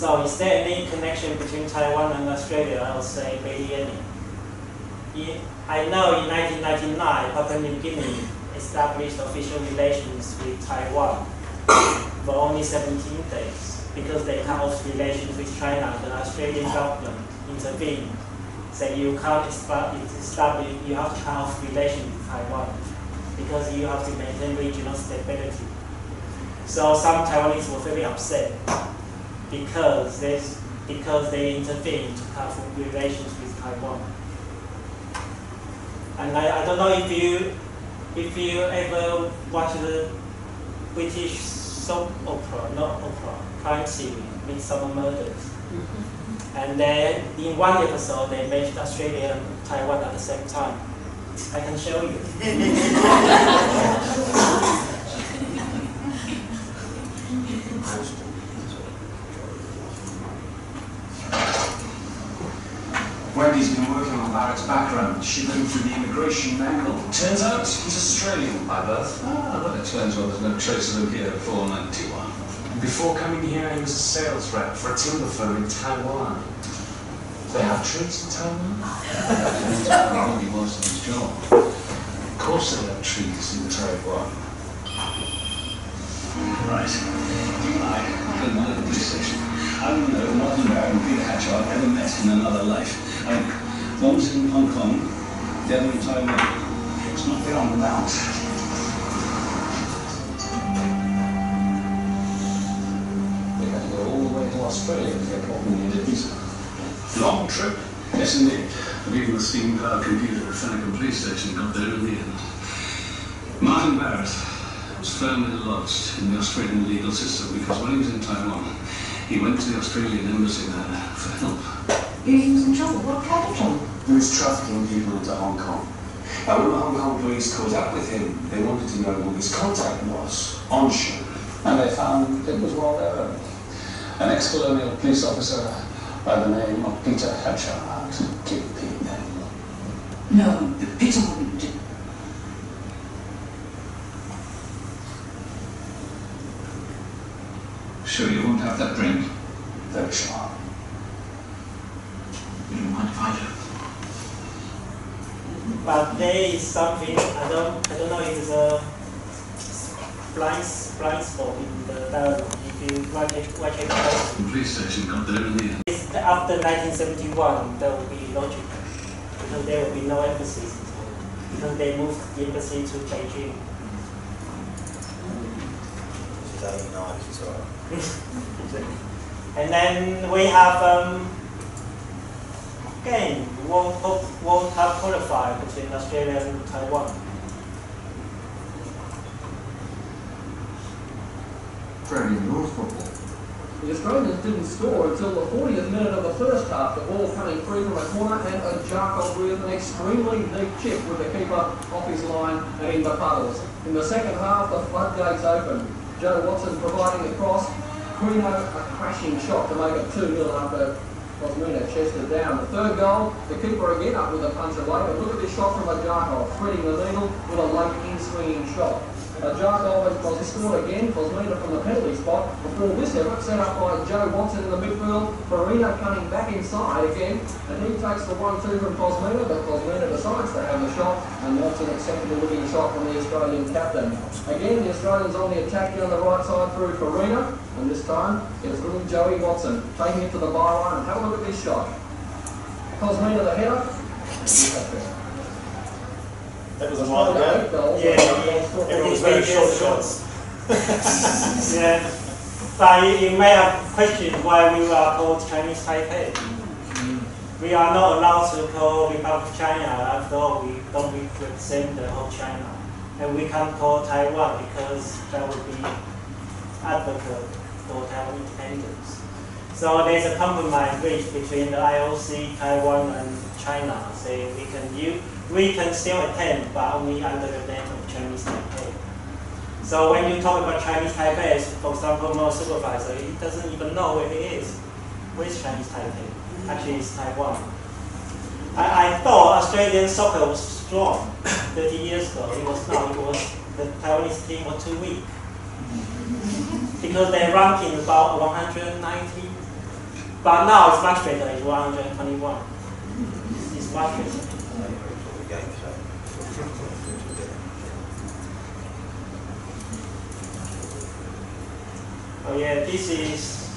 So is there any connection between Taiwan and Australia? I would say barely any. I know in 1999, Papua New Guinea established official relations with Taiwan for only 17 days because they cut off relations with China. The Australian government intervened, said you can't establish, you have to cut off relations with Taiwan because you have to maintain regional stability. So some Taiwanese were very upset because they intervened to cut off relations with Taiwan. And I don't know if you ever watch the British soap opera, not opera, crime series, Midsummer Murders. And then in one episode they mentioned Australia and Taiwan at the same time. I can show you. Wendy's been working on Barrett's background. She went through the immigration angle. Turns out he's Australian by birth. Ah, that explains why there's no trace of him here before 91. Before coming here, he was a sales rep for a timber firm in Taiwan. They have trees in Taiwan? That he was in his job. Of course they have trees in Taiwan. Right. I couldn't live at this station. I don't know Martin Barrett and Peter Hatcher I've ever met in another life. One was in Hong Kong, the other in Taiwan. It's not beyond the bounds. They had to go all the way to Australia to get what we needed. Long trip. Yes, indeed. But even the steam-powered computer at Fennecan Police Station got there in the end. Martin Barrett was firmly lodged in the Australian legal system because when he was in Taiwan, he went to the Australian embassy there for help. He was in trouble. What kind of trouble? He was trafficking people into Hong Kong. And when the Hong Kong police caught up with him, they wanted to know who his contact was on show. And they found it was well there. An ex-colonial police officer by the name of Peter Hatcher. Kingpin then. No, Peter wouldn't do. Sure you won't have that drink? Very sharp. You don't mind if I do? But there is something I don't know if it's a blind spot in the dialogue. If you watch it The police station got there in the end. after 1971, that would be logical because there will be no embassies in Taiwan because they moved the embassy to Beijing. And then we have again World Cup qualifier between Australia and Taiwan. Australian rules football. The Australians didn't score until the 40th minute of the first half. The ball coming free from a corner and a Jarkov with an extremely deep chip with the keeper off his line and in the puddles. In the second half, the floodgates open. Joe Watson providing the cross. Quino a crashing shot to make it 2-0 after Cosmina chested down. The third goal, the keeper again up with a punch away. But look at this shot from a Jarkov, threading the needle with a late in-swinging shot. Jarkov was scored again, Cosmina from the penalty spot. Before this effort, set up by Joe Watson in the midfield. Farina coming back inside again, and he takes the 1-2 from Cosmina, but Cosmina decides to have the shot, and that's an acceptable looking shot from the Australian captain. Again, the Australians on the attack down the right side through Farina, and this time it's little Joey Watson taking it to the byline, and have a look at this shot. Cosmina the header. That was a while ago. Yeah, Everyone was very short shots. Yeah, but you may have questioned why we are called Chinese Taipei. We are not allowed to call Republic of China after all we don't represent the whole China. And we can't call Taiwan because that would be advocate for Taiwan independence. So there's a compromise reached between the IOC, Taiwan and China, saying we can still attend, but only under the name of Chinese Taipei. So when you talk about Chinese Taipei, for example, my supervisor, he doesn't even know where it is. Where is Chinese Taipei? Actually, it's Taiwan. I thought Australian soccer was strong 30 years ago. It was not. It was the Taiwanese team was too weak because they're ranking about 190 But now it's much better. It's 121. It's much better. Oh yeah, this is.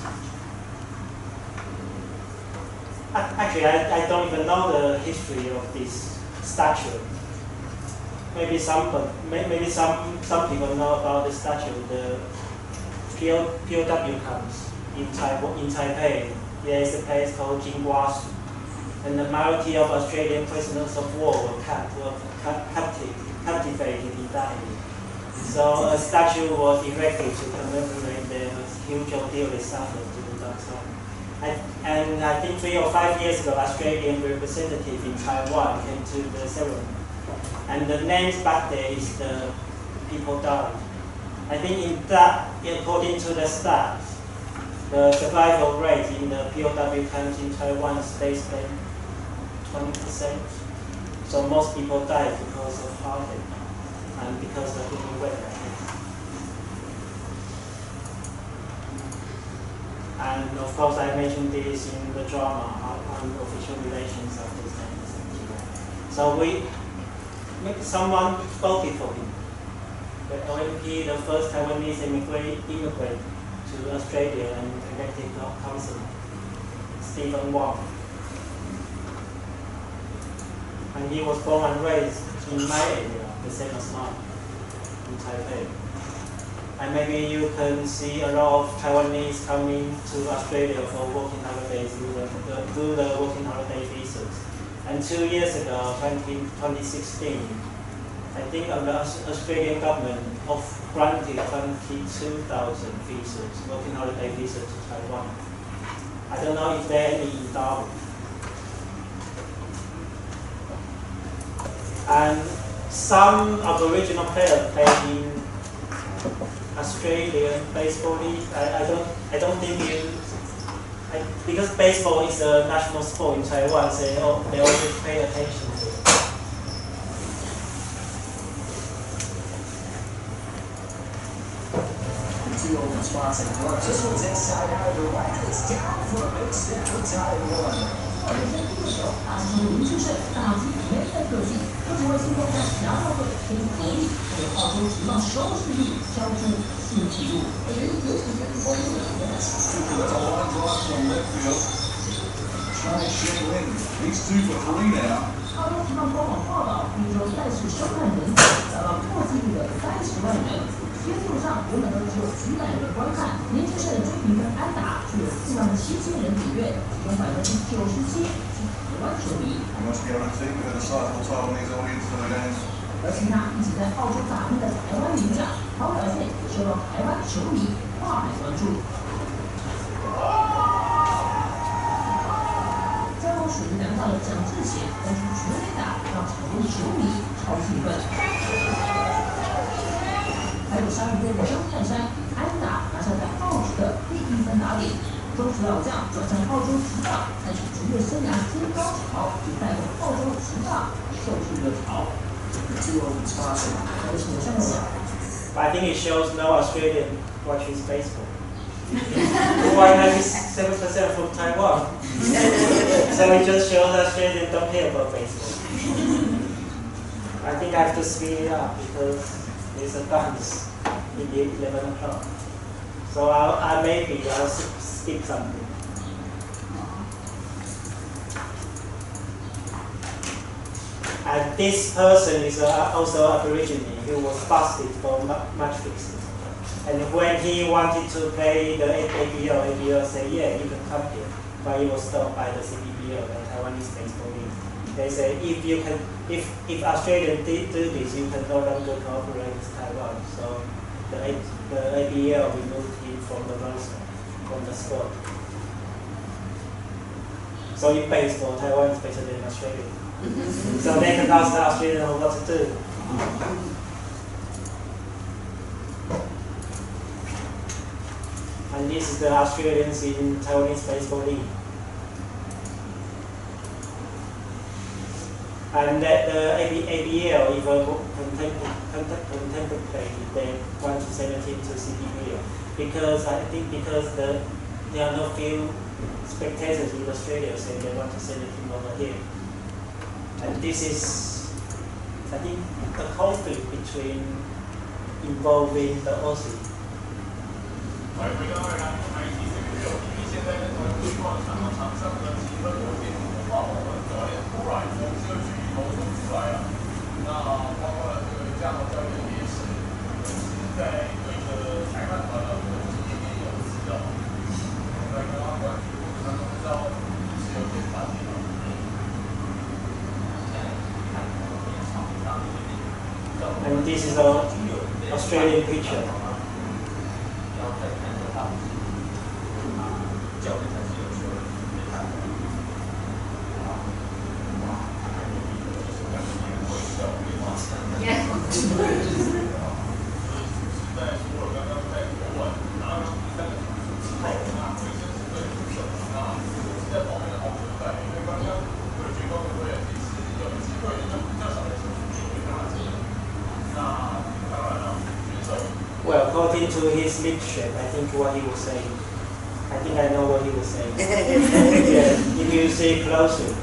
Actually, I don't even know the history of this statue. Maybe some people know about the statue. The POW camps in Taipei. There is a place called Jinguasu, and the majority of Australian prisoners of war were captivated in that area. So a statue was erected to commemorate the huge ordeal they suffered during that time. And I think 3 or 5 years ago, Australian representative in Taiwan came to the ceremony. And the names back there is the people died. I think according to the stats, the survival rate in the POW camps in Taiwan is less than 20%. So most people died because of heartache and because of human weather. And of course, I mentioned this in the drama on official relations of this time. So maybe someone voted for him. The OMP, the first Taiwanese immigrant to Australia and elected councillor, Stephen Wong. And he was born and raised in my area, the same as mine, in Taipei. And maybe you can see a lot of Taiwanese coming to Australia for working holidays through the working holiday visas. And 2 years ago, 2016, I think the Australian government granted 22,000 visas, working holiday visas to Taiwan. I don't know if there are any in Darwin. And some Aboriginal players play in Australian baseball league. I don't think because baseball is a national sport in Taiwan, so they always pay attention to it. Two open spots in front. This one's inside out of the right. It's down for a base hit for Taiwan. 阿斯林就是打击联赛特技，不只为新东方侠盗队添足活力，为澳洲职棒收视率敲出新纪录。尤其是关注的 That's a line drive from left field. Trying to shovel in. He's 2 for 3 now. 澳洲职棒官网报道，一周赛事收看人次达到破纪录的30万人。Facebook 上原本都只有几百人观看，年轻人的追评跟安打却有47000人订阅，其中97%是台湾球迷。而其他一起在澳洲打拼的台湾名将，好表现也受到台湾球迷跨海关注。在我属于南岛的蒋志贤đánh出全垒打，让场边球迷超兴奋。还有鲨鱼队的张泰山安打拿下在澳职的第1分打点，中职老将转向澳洲职棒，开始职业生涯新高潮，也带动澳洲职棒收视热潮。I think it shows no Australian watches baseball. 97% from Taiwan. So it just shows Australians don't care about baseball. I think I have to speed it up because there's a dance in the 11 o'clock. So I'll skip something. And this person is also Aborigine who was busted for match fixing. And when he wanted to play the ABO said, yeah, you can come here. But he was stopped by the CBBO, the Taiwanese Baseball League. They say, if Australians do this, you can no longer cooperate with Taiwan. So the ABL removed him from the roster, from the squad. So in baseball, Taiwan is better than Australia. So they can ask the Australian what to do. And this is the Australians in Taiwanese Baseball League. And that the ABL even contemplated they want to send a team to CBBL because I think because the there are no few spectators in Australia saying they want to send a team over here. And this is, I think, the conflict involving the Aussie. 回归到现在那种希望场上的气氛有点火爆，我们教练突然从这个区域投出来了，那包括这个加盟教练也是在对着裁判团的也有指导，在跟他关系过程当中知道是有点反应了。And this is an Australian picture. Well, according to his lip shape, I think what he was saying. I think I know what he was saying. Yeah, if you see closely.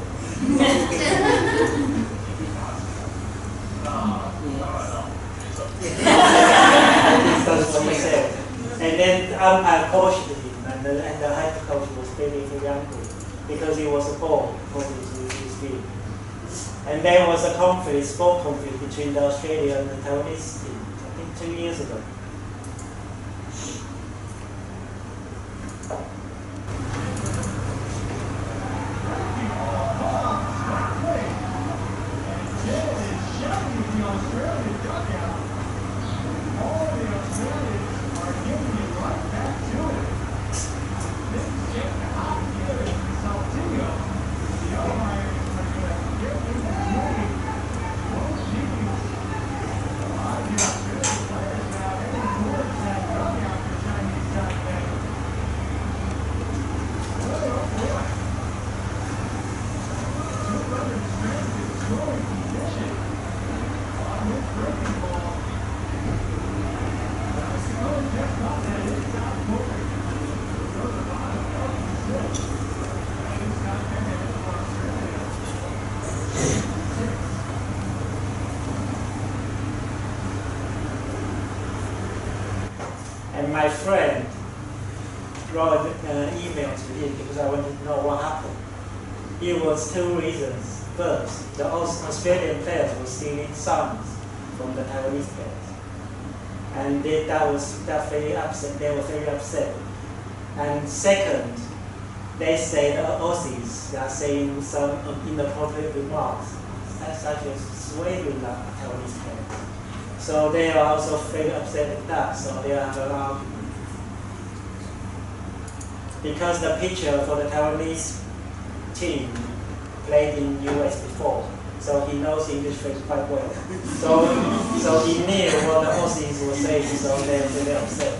That's what he said. And then umpire coached him, and the head coach was very angry because he was a ball according to his view. And there was a conflict, sport conflict between the Australian and the Taiwanese team, I think 2 years ago. And my friend wrote an email to him because I wanted to know what happened. It was 2 reasons. First, the Australian players were stealing songs from the Taiwanese players. And that very upset. They were very upset. And second, they say the Aussies are saying some inappropriate remarks, such as swearing at Taiwanese players. So they are also very upset at that, so they have an argument. Because the pitcher for the Taiwanese team played in US before, so he knows English quite well. So he knew what the Aussies were saying, so they were very upset.